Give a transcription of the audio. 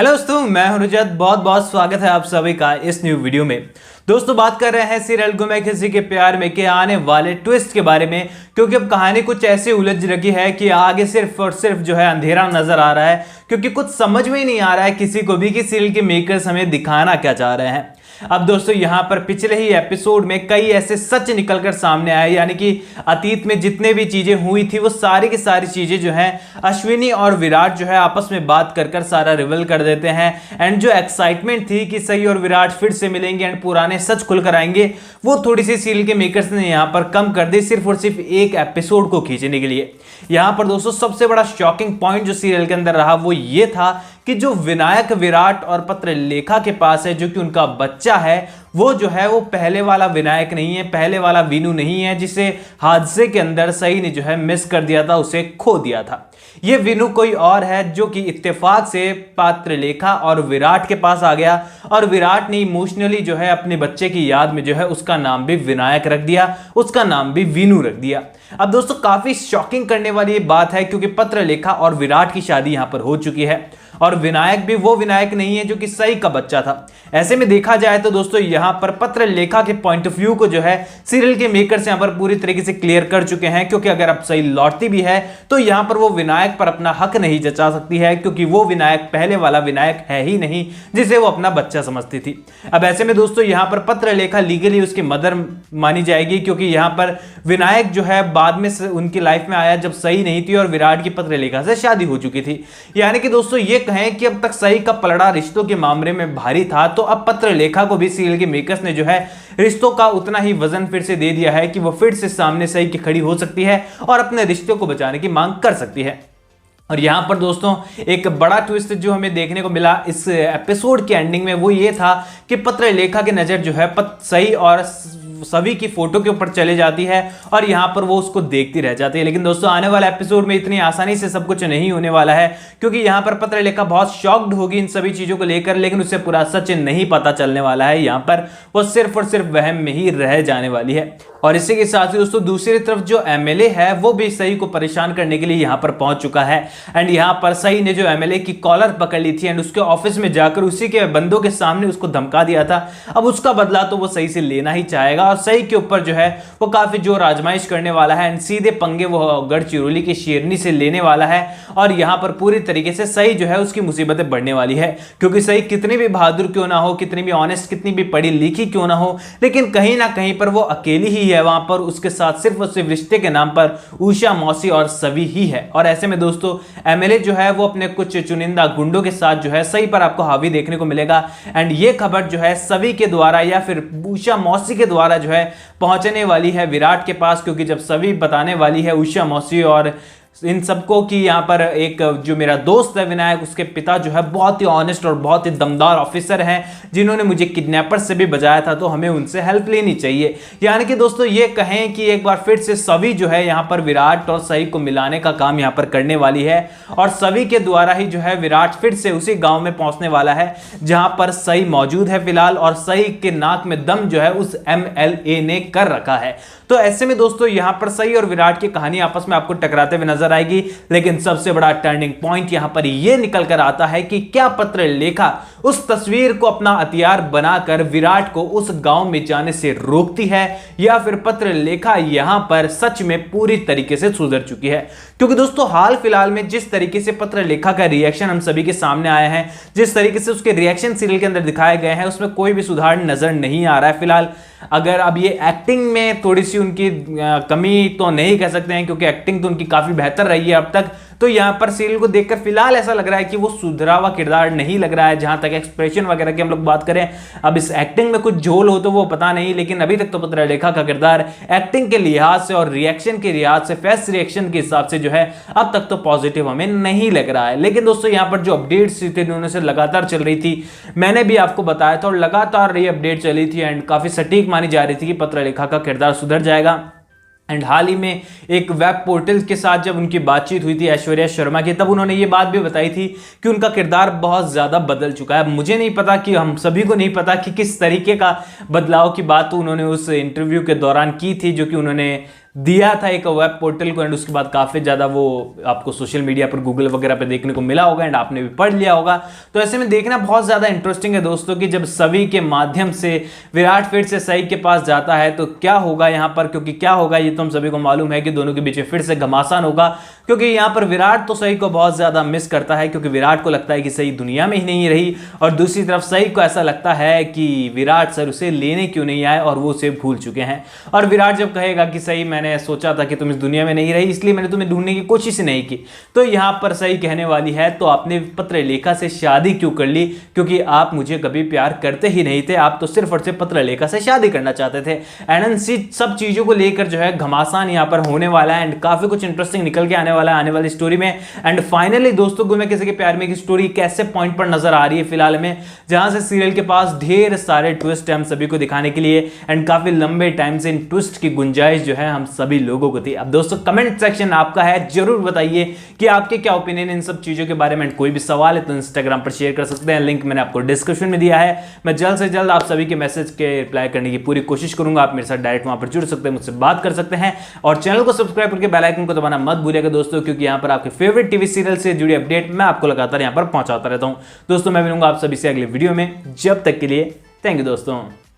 Hello दोस्तों, मैं हूं रजत। बहुत बहुत स्वागत है आप सभी का इस न्यू वीडियो में। दोस्तों बात कर रहे हैं सीरियल गुम है किसी के प्यार में के आने वाले ट्विस्ट के बारे में, क्योंकि अब कहानी कुछ ऐसी उलझ रखी है कि आगे सिर्फ और सिर्फ जो है अंधेरा नजर आ रहा है, क्योंकि कुछ समझ में ही नहीं आ रहा है किसी को भी कि सीरियल के मेकर्स हमें दिखाना क्या चाह रहे हैं। अब दोस्तों यहां पर पिछले ही एपिसोड में कई ऐसे सच निकलकर सामने आए, यानी कि अतीत में जितने भी चीजें हुई थी वो सारी की सारी चीजें जो है अश्विनी और विराट जो है आपस में बात कर कर सारा रिवील कर देते हैं। एंड जो एक्साइटमेंट थी कि सही और विराट फिर से मिलेंगे एंड पुराने सच खुलकर आएंगे, वो थोड़ी सी सीरियल के मेकर्स ने यहां पर कम कर दी, सिर्फ और सिर्फ एक एपिसोड को खींचने के लिए। यहां पर दोस्तों सबसे बड़ा शॉकिंग पॉइंट जो सीरियल के अंदर रहा वो ये था कि जो विनायक विराट और पत्रलेखा के पास है, जो कि उनका बच्चा है, वो जो है वो पहले वाला विनायक नहीं है, पहले वाला वीनू नहीं है, जिसे हादसे के अंदर सही ने जो है मिस कर दिया था, उसे खो दिया था। ये वीनू कोई और है जो कि इत्तेफाक से पत्रलेखा और विराट के पास आ गया, और विराट ने इमोशनली जो है अपने बच्चे की याद में जो है उसका नाम भी विनायक रख दिया, उसका नाम भी वीनू रख दिया। अब दोस्तों काफी शॉकिंग करने वाली ये बात है, क्योंकि पत्रलेखा और विराट की शादी यहां पर हो चुकी है, और विनायक भी वो विनायक नहीं है जो कि सई का बच्चा था। ऐसे में देखा जाए तो दोस्तों यहां पर पत्रलेखा के पॉइंट ऑफ व्यू को जो है सीरियल के मेकर्स यहां पर पूरी तरीके से क्लियर कर चुके हैं, क्योंकि अगर अब सई लौटती भी है तो यहां पर वो विनायक पर अपना हक नहीं जता सकती है, क्योंकि वो विनायक पहले वाला विनायक है ही नहीं जिसे वो अपना बच्चा समझती थी। अब ऐसे में दोस्तों यहां पर पत्रलेखा लीगली उसकी मदर मानी जाएगी, क्योंकि यहां पर विनायक जो है बाद में उनकी लाइफ में आया जब सई नहीं थी और विराट की पत्रलेखा से शादी हो चुकी थी। यानी कि दोस्तों ये कहें कि अब तक सही का पलड़ा रिश्तों के मामले में भारी था, तो अब पत्रलेखा को भी सीरियल के मेकर्स ने जो है रिश्तों का उतना ही वजन फिर से दे दिया है कि वो फिर से सामने सही की खड़ी हो सकती है और अपने रिश्तों को बचाने की मांग कर सकती है। और यहां पर दोस्तों एक बड़ा ट्विस्ट जो हमें देखने को मिला इस एपिसोड के एंडिंग में वो ये था कि पत्रलेखा की नजर जो है सही और सभी की फोटो के ऊपर चले जाती है और यहां पर वो उसको देखती रह जाती है। लेकिन दोस्तों आने वाला एपिसोड में इतनी आसानी से सब कुछ नहीं होने वाला है, क्योंकि यहां पर पत्रलेखा बहुत शॉक्ड होगी इन सभी चीजों को लेकर, लेकिन उसे पूरा सच नहीं पता चलने वाला है। यहां पर वो सिर्फ और सिर्फ वहम में ही रह जाने वाली है। और इसी के साथ ही दोस्तों दूसरी तरफ जो एमएलए है वो भी सही को परेशान करने के लिए यहां पर पहुंच चुका है। एंड यहां पर सही ने जो एमएलए की कॉलर पकड़ ली थी एंड उसके ऑफिस में जाकर उसी के बंदों के सामने उसको धमका दिया था। अब उसका बदला तो वो सही से लेना ही चाहेगा और सही के ऊपर जो है वो काफी जोर आजमाइश करने वाला है एंड सीधे पंगे वो गढ़चिरौली की शेरनी से लेने वाला है। और यहां पर पूरी तरीके से सही जो है उसकी मुसीबतें बढ़ने वाली है, क्योंकि सही कितनी भी बहादुर क्यों ना हो, कितनी भी ऑनेस्ट, कितनी भी पढ़ी लिखी क्यों ना हो, लेकिन कहीं ना कहीं पर वो अकेली ही है वहां पर। उसके साथ सिर्फ और सिर्फ रिश्ते के नाम पर उषा मौसी और सभी ही है। और ऐसे में दोस्तों एमएलए जो है वो अपने कुछ चुनिंदा गुंडों के साथ जो है सही पर आपको हावी देखने को मिलेगा। एंड ये खबर जो है सभी के द्वारा या फिर उषा मौसी के द्वारा जो है पहुंचने वाली है विराट के पास, क्योंकि जब सभी बताने वाली है उषा मौसी और इन सबको कि यहाँ पर एक जो मेरा दोस्त है विनायक, उसके पिता जो है बहुत ही ऑनेस्ट और बहुत ही दमदार ऑफिसर हैं जिन्होंने मुझे किडनैपर से भी बचाया था, तो हमें उनसे हेल्प लेनी चाहिए। यानी कि दोस्तों ये कहें कि एक बार फिर से सभी जो है यहाँ पर विराट और सही को मिलाने का काम यहाँ पर करने वाली है, और सभी के द्वारा ही जो है विराट फिर से उसी गाँव में पहुंचने वाला है जहां पर सही मौजूद है फिलहाल, और सही के नाक में दम जो है उस एमएलए ने कर रखा है। तो ऐसे में दोस्तों यहां पर सही और विराट की कहानी आपस में आपको टकराते हुए नजर आएगी, लेकिन सबसे बड़ा टर्निंग पॉइंट यहां पर यह निकल कर आता है कि क्या पत्रलेखा उस तस्वीर को अपना हथियार बनाकर विराट को उस गांव में जाने से रोकती है, या फिर पत्रलेखा यहां पर सच में पूरी तरीके से सुधर चुकी है। क्योंकि दोस्तों हाल फिलहाल में जिस तरीके से पत्रलेखा का रिएक्शन हम सभी के सामने आया है, जिस तरीके से उसके रिएक्शन सीरियल के अंदर दिखाए गए हैं, उसमें कोई भी सुधार नजर नहीं आ रहा है फिलहाल। अगर अब ये एक्टिंग में थोड़ी सी उनकी कमी तो नहीं कह सकते हैं, क्योंकि एक्टिंग तो उनकी काफी बेहतर रही है अब तक, तो यहां पर सीरियल को देखकर फिलहाल ऐसा लग रहा है कि वो सुधरा हुआ किरदार नहीं लग रहा है। जहां तक एक्सप्रेशन वगैरह की हम लोग बात करें, अब इस एक्टिंग में कुछ झोल हो तो वो पता नहीं, लेकिन अभी तक तो पत्रलेखा का किरदार एक्टिंग के लिहाज से और रिएक्शन के लिहाज से, फेस रिएक्शन के हिसाब से जो है अब तक तो पॉजिटिव हमें नहीं लग रहा है। लेकिन दोस्तों यहां पर जो अपडेट्स थी उन्होंने से लगातार चल रही थी, मैंने भी आपको बताया था, और लगातार ये अपडेट चली थी एंड काफी सटीक मानी जा रही थी कि पत्रलेखा का किरदार सुधर जाएगा। एंड हाल ही में एक वेब पोर्टल के साथ जब उनकी बातचीत हुई थी ऐश्वर्या शर्मा की, तब उन्होंने ये बात भी बताई थी कि उनका किरदार बहुत ज़्यादा बदल चुका है। मुझे नहीं पता कि हम सभी को नहीं पता कि किस तरीके का बदलाव की बात उन्होंने उस इंटरव्यू के दौरान की थी, जो कि उन्होंने दिया था एक वेब पोर्टल को, एंड उसके बाद काफ़ी ज़्यादा वो आपको सोशल मीडिया पर गूगल वगैरह पे देखने को मिला होगा एंड आपने भी पढ़ लिया होगा। तो ऐसे में देखना बहुत ज़्यादा इंटरेस्टिंग है दोस्तों कि जब सभी के माध्यम से विराट फिर से सही के पास जाता है तो क्या होगा यहाँ पर, क्योंकि क्या होगा ये तो हम सभी को मालूम है कि दोनों के बीच में फिर से घमासान होगा, क्योंकि यहाँ पर विराट तो सही को बहुत ज़्यादा मिस करता है, क्योंकि विराट को लगता है कि सही दुनिया में ही नहीं रही, और दूसरी तरफ सही को ऐसा लगता है कि विराट सर उसे लेने क्यों नहीं आए और वो उसे भूल चुके हैं। और विराट जब कहेगा कि सही मैंने सोचा था कि तुम इस दुनिया में नहीं रही इसलिए मैंने तुम्हें ढूंढने की कोशिश ही नहीं की, तो यहाँ पर सही कहने वाली है तो आपने पत्रलेखा से शादी क्यों कर ली, क्योंकि आप मुझे कभी प्यार करते ही नहीं थे, आप तो सिर्फ और सिर्फ पत्रलेखा से शादी करना चाहते थे। एंड सब चीजों को लेकर जो है घमासान यहाँ पर होने वाला है एंड काफी कुछ इंटरेस्टिंग निकल के आने वाला है आने वाली स्टोरी में। एंड फाइनली दोस्तों गुम है किसी के प्यार में की स्टोरी कैसे पॉइंट पर नजर आ रही है फिलहाल में, जहां से सीरियल के पास ढेर सारे ट्विस्ट है हम सभी को दिखाने के लिए, एंड काफी लंबे टाइम से इन ट्विस्ट की गुंजाइश जो है हम सभी लोगों को थी। अब दोस्तों कमेंट सेक्शन आपका है, जरूर बताइए कि आपके क्या ओपिनियन इन सब चीजों के बारे में। कोई भी सवाल है तो इंस्टाग्राम पर शेयर कर सकते हैं, लिंक मैंने आपको डिस्क्रिप्शन में दिया है। मैं जल्द से जल्द आप सभी के मैसेज के रिप्लाई करने की पूरी कोशिश करूंगा। आप मेरे साथ डायरेक्ट वहां पर जुड़ सकते हैं, मुझसे बात कर सकते हैं, और चैनल को सब्सक्राइब करके बेल आइकन को दबाना मत भूलिएगा दोस्तों, क्योंकि यहां पर आपके फेवरेट टीवी सीरियल से जुड़ी अपडेट मैं आपको लगातार यहां पर पहुंचाता रहता हूं। दोस्तों मैं मिलूंगा आप सभी से अगले वीडियो में, जब तक के लिए थैंक यू दोस्तों।